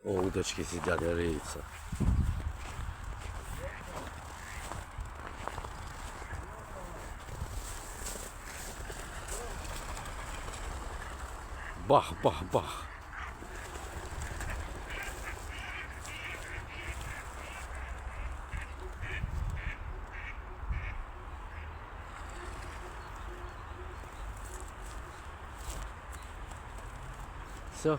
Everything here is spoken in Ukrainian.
О, удочки сидят, греются. Бах, бах, бах. Все.